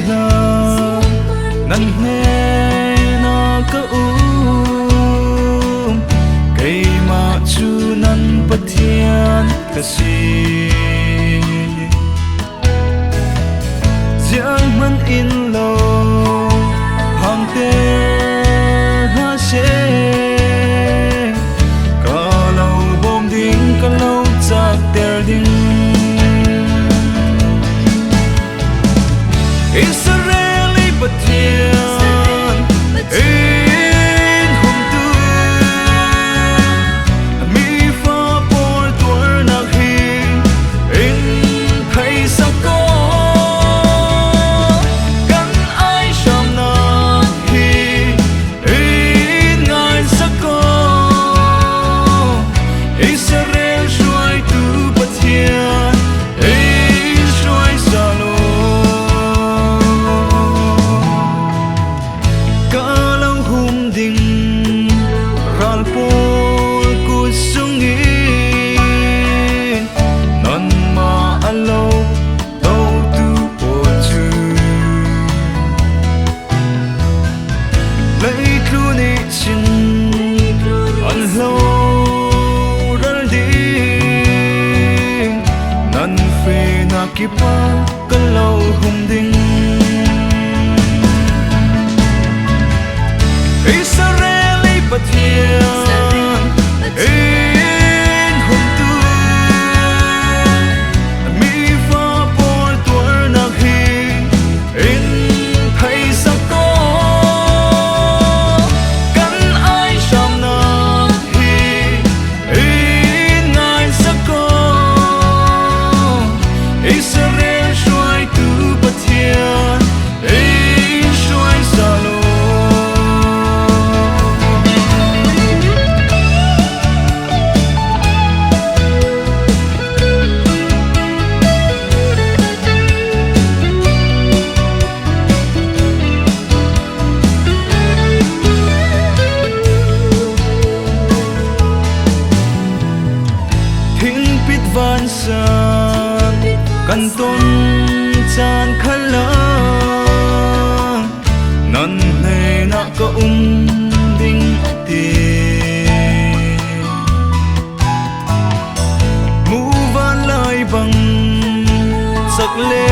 la nan nghe na ka cây mà chu nan pathian ka si giang man in lo hang te ha se ka lâu bom ding ka lâu chak ter ding Israeli pathian in hom tu mi fa por tuar nak hi in thai sa ko kan ai sham na hi in ngai sa ko Israel shuai tu pathian in shuai sa lo kipa kalau hum ding Israeli pathian in hum tu mi fa por tuar nak hi in thai sa ko kan ai sham na hi in ngai sa ko Israel shuai tu pathian in shuai sa lo thing pit van sa kan ton chan khala nan nei na ka ding ati mu van lai bang sak le